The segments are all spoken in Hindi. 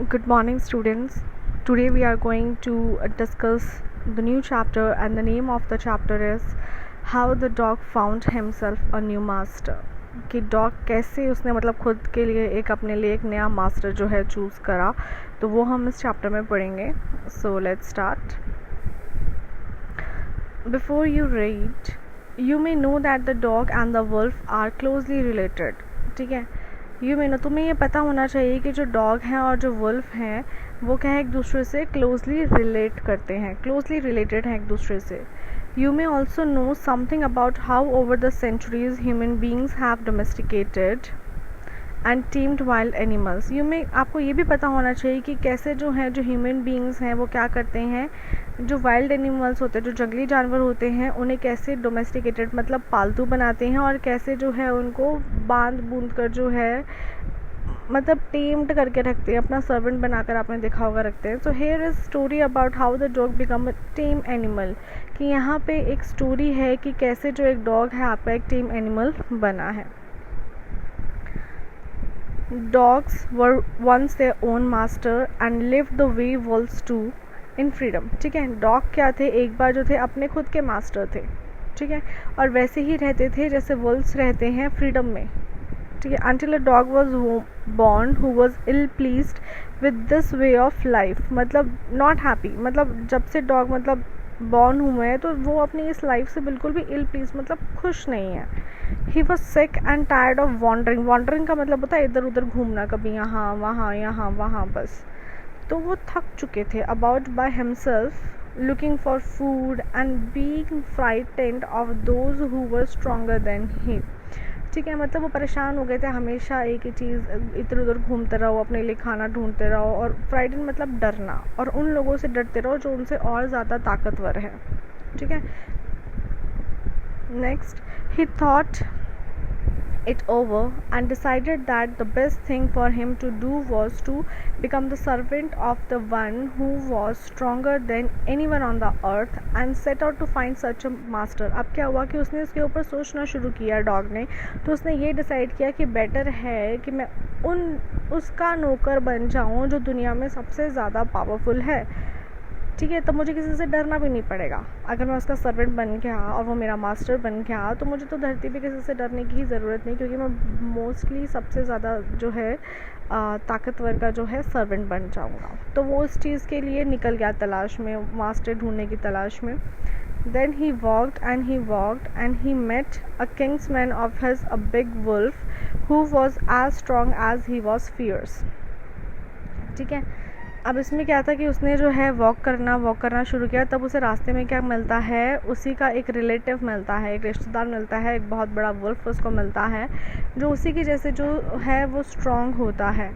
Good morning, students. Today we are going to discuss the new chapter, and the name of the chapter is How the Dog Found Himself a New Master. कि डॉग कैसे उसने मतलब खुद के लिए अपने लिए एक नया मास्टर जो है चूज़ करा, तो वो हम इस चैप्टर में पढ़ेंगे. So let's start. Before you read, you may know that the dog and the wolf are closely related. ठीक है, तुम्हें ये पता होना चाहिए कि जो डॉग हैं और जो वुल्फ हैं वो क्या है, एक दूसरे से क्लोजली रिलेट करते हैं, क्लोजली रिलेटेड हैं एक दूसरे से. You may also know something about how over the centuries human beings have domesticated and tamed wild animals. आपको ये भी पता होना चाहिए कि कैसे जो हैं, जो ह्यूमन बींग्स हैं वो क्या करते हैं, जो वाइल्ड एनिमल्स होते हैं, जो जंगली जानवर होते हैं, उन्हें कैसे डोमेस्टिकेटेड मतलब पालतू बनाते हैं, और कैसे जो है उनको बांध बूंद कर जो है मतलब टेम्ड करके रखते हैं, अपना सर्वेंट बनाकर, आपने देखा होगा, रखते हैं. So here is story about how the dog become a time animal. कि यहाँ पे एक स्टोरी है कि कैसे जो एक डॉग है आपका एक टेम एनिमल बना है. Dogs were once their own master and lived the way wolves do in freedom. ठीक है, डॉग क्या थे, एक बार जो थे अपने खुद के मास्टर थे. ठीक है, और वैसे ही रहते थे जैसे वुल्व्स रहते हैं फ्रीडम में. ठीक है, until a dog was born who was ill pleased with this way of life. मतलब not happy, मतलब जब से डॉग मतलब बॉर्न हुए हैं तो वो अपनी इस लाइफ से बिल्कुल भी इल प्लीज मतलब खुश नहीं है. He was sick and tired of wandering. Wandering का मतलब होता है इधर उधर घूमना, कभी यहाँ वहाँ बस. तो वो थक चुके थे. About by himself, looking for food and being frightened of those who were stronger than he. ठीक है, मतलब वो परेशान हो गए थे, हमेशा एक ही चीज़, इधर उधर घूमते रहो, अपने लिए खाना ढूंढते रहो, और फ्राइडन मतलब डरना, और उन लोगों से डरते रहो जो उनसे और ज़्यादा ताकतवर है. ठीक है, next, he thought it over and decided that the best thing for him to do was to become the servant of the one who was stronger than anyone on the earth and set out to find such a master. अब क्या हुआ कि उसने इसके ऊपर सोचना शुरू किया डॉग ने. तो उसने ये डिसाइड किया कि बेटर है कि मैं उसका नौकर बन जाऊं जो दुनिया में सबसे ज़्यादा पावरफुल है. ठीक है, तब मुझे किसी से डरना भी नहीं पड़ेगा. अगर मैं उसका सर्वेंट बन गया और वो मेरा मास्टर बन गया तो मुझे तो धरती पे किसी से डरने की ही ज़रूरत नहीं, क्योंकि मैं मोस्टली सबसे ज़्यादा जो है ताकतवर का जो है सर्वेंट बन जाऊंगा. तो वो उस चीज़ के लिए निकल गया तलाश में, मास्टर ढूंढने की तलाश में. Then he walked and he met a kingsman of his, a big wolf who was as strong as he was fierce. ठीक है, अब इसमें क्या था कि उसने जो है वॉक करना शुरू किया. तब उसे रास्ते में क्या मिलता है, उसी का एक रिलेटिव मिलता है, एक रिश्तेदार मिलता है, एक बहुत बड़ा वुल्फ उसको मिलता है जो उसी की जैसे जो है वो स्ट्रॉन्ग होता है.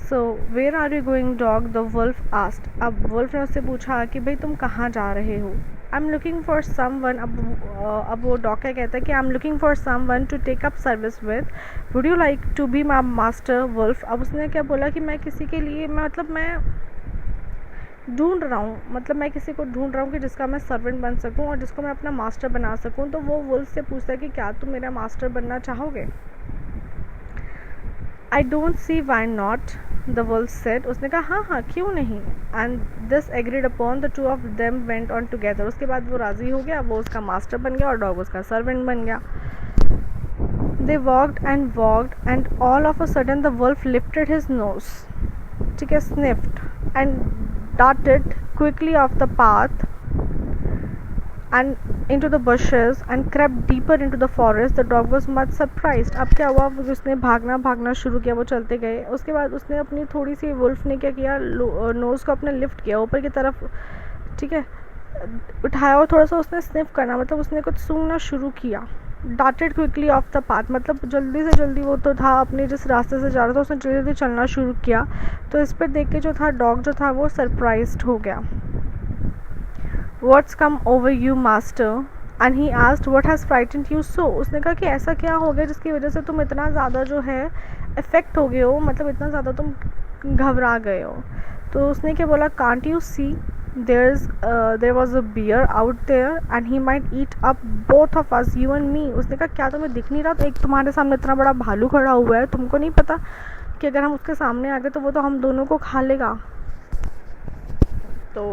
So where are you going dog, the wolf asked. अब वुल्फ ने उससे पूछा कि भाई तुम कहाँ जा रहे हो. I am looking for someone. अब वो डॉग क्या कहता है कि I am looking for someone to take up service with, would you like to be my master wolf. अब उसने क्या बोला कि मैं किसी के लिए मैं ढूंढ रहा हूँ, मतलब मैं किसी को ढूंढ रहा हूँ कि जिसका मैं सर्वेंट बन सकूँ और जिसको मैं अपना मास्टर बना सकूँ. तो वो वुल्फ से पूछता है कि क्या तुम मेरा मास्टर बनना चाहोगे. I don't see why not, the wolf said. उसने कहा हाँ क्यों नहीं. And this agreed upon, the two of them went on together. उसके बाद वो राज़ी हो गया, वो उसका मास्टर बन गया और डॉग उसका सर्वेंट बन गया. They walked and all of a sudden the wolf lifted his nose. ठीक है, sniffed and darted quickly off the path and into the bushes and crept deeper into the forest. The dog was much surprised. अब क्या हुआ, उसने भागना शुरू किया, वो चलते गए. उसके बाद उसने अपनी थोड़ी सी, वुल्फ ने क्या किया, नोज़ को अपने लिफ्ट किया ऊपर की तरफ. ठीक है, उठाया और थोड़ा सा उसने स्निफ करना, मतलब उसने कुछ सूंघना शुरू किया. Darted quickly of the path, मतलब जल्दी से जल्दी, वो तो था अपने जिस रास्ते से जा रहा था उसने जल्दी जल्दी चलना शुरू किया. तो इस पर देख के जो था डॉग जो था वो सरप्राइज्ड हो गया. What's come over you master, and he asked what has frightened you so. उसने कहा कि ऐसा क्या हो गया जिसकी वजह से तुम इतना ज़्यादा जो है इफ़ेक्ट हो गए हो, मतलब इतना ज़्यादा तुम घबरा गए हो. तो उसने क्या बोला, can't you see there was a bear out there and he might eat up both of us, you and me. उसने कहा क्या तुम्हें दिख नहीं रहा, तो एक तुम्हारे सामने इतना बड़ा भालू खड़ा हुआ है, तुमको नहीं पता कि अगर हम उसके सामने आ गए तो वो तो हम दोनों को खा लेगा। तो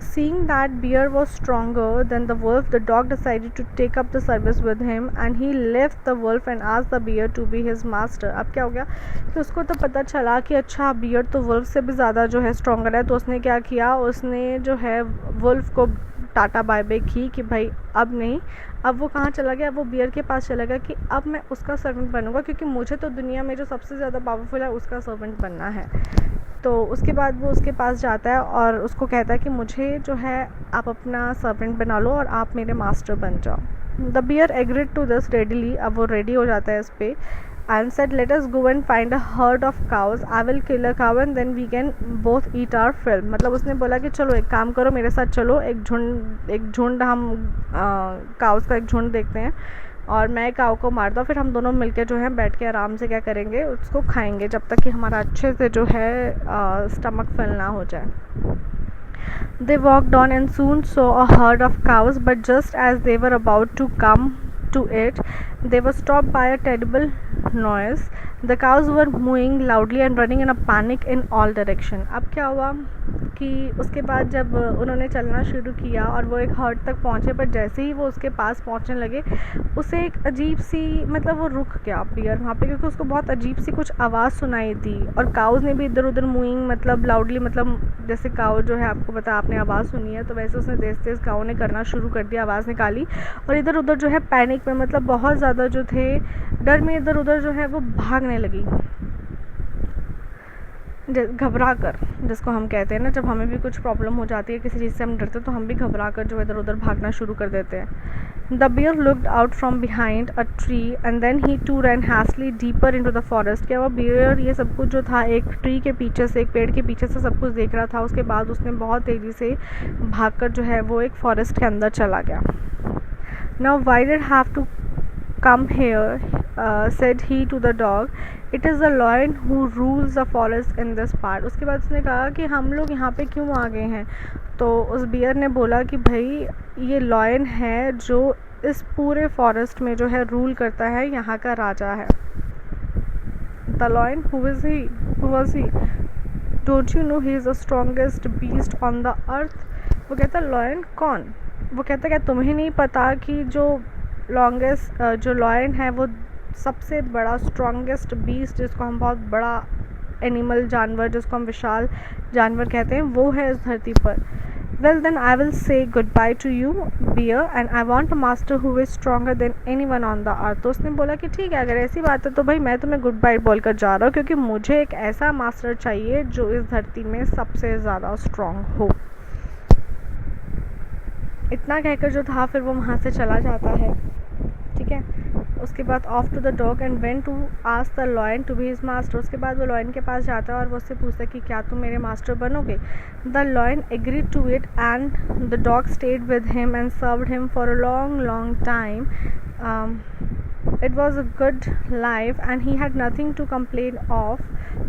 seeing that bear was stronger than the wolf, the dog decided to take up the service with him and he left the wolf and asked the bear to be his master। अब क्या हो गया कि उसको तो पता चला कि अच्छा बियर तो वुल्फ से भी ज़्यादा जो है स्ट्रॉन्गर है, तो उसने क्या किया, उसने जो है वुल्फ को टाटा बाय बाय की कि भाई अब नहीं। अब वो कहाँ चला गया, वो बियर के पास चला गया कि अब मैं उसका सर्वेंट बनूंगा, क्योंकि मुझे तो दुनिया में जो सबसे ज़्यादा पावरफुल है उसका सर्वेंट बनना है। तो उसके बाद वो उसके पास जाता है और उसको कहता है कि मुझे जो है आप अपना सर्वेंट बना लो और आप मेरे मास्टर बन जाओ। The bear agreed to this readily. अब वो रेडी हो जाता है इस पर and said, let us go and find a herd of cows, I will kill a cow and then we can both eat our fill। मतलब उसने बोला कि चलो एक काम करो, मेरे साथ चलो, एक झुंड हम काउस का एक झुंड देखते हैं और मैं काऊ को मारता हूँ, फिर हम दोनों मिलके जो है बैठ के आराम से क्या करेंगे, उसको खाएंगे जब तक कि हमारा अच्छे से जो है स्टमक फिल ना हो जाए। They walked on and soon saw a herd of cows, but just as they were about to come to it, they were stopped by a terrible noise। The cows were mooing loudly and running in a panic in all direction। अब क्या हुआ कि उसके बाद जब उन्होंने चलना शुरू किया और वो एक हर्ड तक पहुँचे, पर जैसे ही वो उसके पास पहुँचने लगे उसे एक अजीब सी, मतलब वो रुक गया बियर वहाँ पे, क्योंकि उसको बहुत अजीब सी कुछ आवाज़ सुनाई दी और काउज़ ने भी इधर उधर मूइंग, मतलब लाउडली, मतलब जैसे काऊ जो है आपको पता, आपने आवाज़ सुनी है, तो वैसे उसने तेज़ तेज़ काऊ ने करना शुरू कर दिया, आवाज़ निकाली और इधर उधर जो है पैनिक में, मतलब बहुत ज़्यादा जो थे डर में इधर उधर जो है वो भागने लगी, घबरा कर, जिसको हम कहते हैं ना, जब हमें भी कुछ प्रॉब्लम हो जाती है किसी चीज़ से हम डरते हैं तो हम भी घबरा कर जो इधर उधर भागना शुरू कर देते हैं। The bear looked out from behind a tree and then he too ran hastily deeper into the forest. क्या हुआ, बियर ये सब कुछ जो था एक ट्री के पीछे से, एक पेड़ के पीछे से सब कुछ देख रहा था, उसके बाद उसने बहुत तेज़ी से भागकर जो है वो एक फॉरेस्ट के अंदर चला गया। Now why did have to come here, said he to the dog, it is the lion who rules the forest in this part। उसके बाद उसने कहा कि हम लोग यहाँ पे क्यों आ गए हैं, तो उस बियर ने बोला कि भाई ये लॉयन है जो इस पूरे फॉरेस्ट में जो है रूल करता है, यहाँ का राजा है। The lion, who is he, who was he, don't you know he is the strongest beast on the earth। वो कहता लॉयन कौन, वो कहता क्या तुम्हें नहीं पता कि जो लॉन्गेस्ट जो लॉयन है वो सबसे बड़ा स्ट्रॉन्गेस्ट बीस्ट, जिसको हम बहुत बड़ा एनिमल जानवर, जिसको हम विशाल जानवर कहते हैं, वो है इस धरती पर। Well then I will say goodbye to you bear and I want a master who is stronger than anyone on the earth. तो उसने बोला कि ठीक है, अगर ऐसी बात है तो भाई मैं तुम्हें गुड बाय बोल कर जा रहा हूँ, क्योंकि मुझे एक ऐसा मास्टर चाहिए जो इस धरती में सबसे ज़्यादा स्ट्रॉन्ग हो। इतना कहकर जो था फिर वो वहाँ से चला जाता है, ठीक है। उसके बाद off to the dog and went to ask the lion to be his master. उसके बाद वो लॉयन के पास जाता है और वो उससे पूछता है कि क्या तुम मेरे मास्टर बनोगे। The lion agreed to it and the dog stayed with him and served him for a long long time. It was a good life and he had nothing to complain of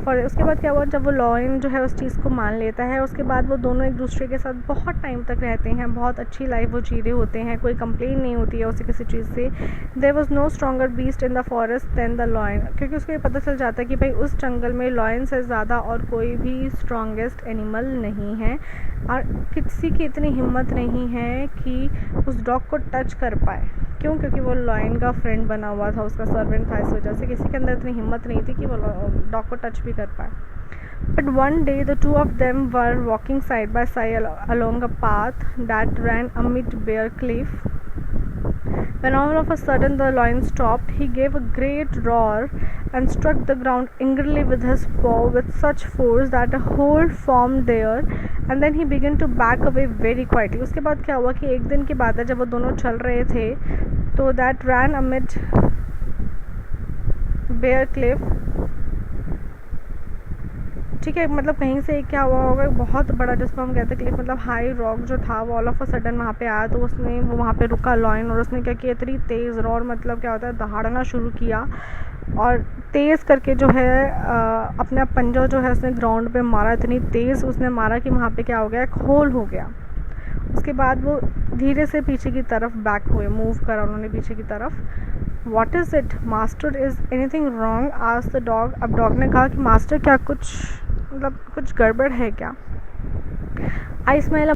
for. उसके बाद क्या हुआ, जब वो लॉयन जो है उस चीज़ को मान लेता है, उसके बाद वो दोनों एक दूसरे के साथ बहुत टाइम तक रहते हैं, बहुत अच्छी लाइफ वो जी रहे होते हैं, कोई कंप्लेन नहीं होती है उसे किसी चीज़ से। There was no stronger beast in the forest than the lion, क्योंकि उसको ये पता चल जाता है कि भाई उस जंगल में लॉयन से ज़्यादा और कोई भी स्ट्रॉन्गेस्ट एनिमल नहीं है और किसी की इतनी हिम्मत नहीं है कि उस डॉग को टच कर पाए। क्यों, क्योंकि वो लॉयन का फ्रेंड बना हुआ था, उसका सर्वेंट था, इस वजह से किसी के अंदर इतनी हिम्मत नहीं थी कि वो डॉग को टच भी कर पाए। But one day the two of them were walking side by side along a path that ran amid bare cliff, when all of a sudden the lion stopped. He gave a great roar and struck the ground angrily with his paw with such force that a hole formed there, and then he began to back away very quietly। उसके बाद क्या हुआ कि एक दिन की बात है, जब वो दोनों चल रहे थे तो that ran amid bare cliff, ठीक है, मतलब कहीं से क्या हुआ होगा, बहुत बड़ा जिसको हम कहते हैं क्लिफ, मतलब हाई रॉक जो था वो ऑल ऑफ अ सडन वहाँ पे आया, तो उसने वो वहाँ पे रुका लॉयन और उसने क्या किया, इतनी तेज़ रॉर, मतलब क्या होता है, दहाड़ना शुरू किया और तेज़ करके जो है अपना पंजा जो है उसने ग्राउंड पे मारा, इतनी तेज़ उसने मारा कि वहाँ पे क्या हो गया, एक होल हो गया। उसके बाद वो धीरे से पीछे की तरफ बैक हुए, मूव करा उन्होंने पीछे की तरफ। What is it master, is anything wrong, आज द डॉग। अब डॉग ने कहा कि मास्टर क्या कुछ मतलब कुछ गड़बड़ है क्या? I smell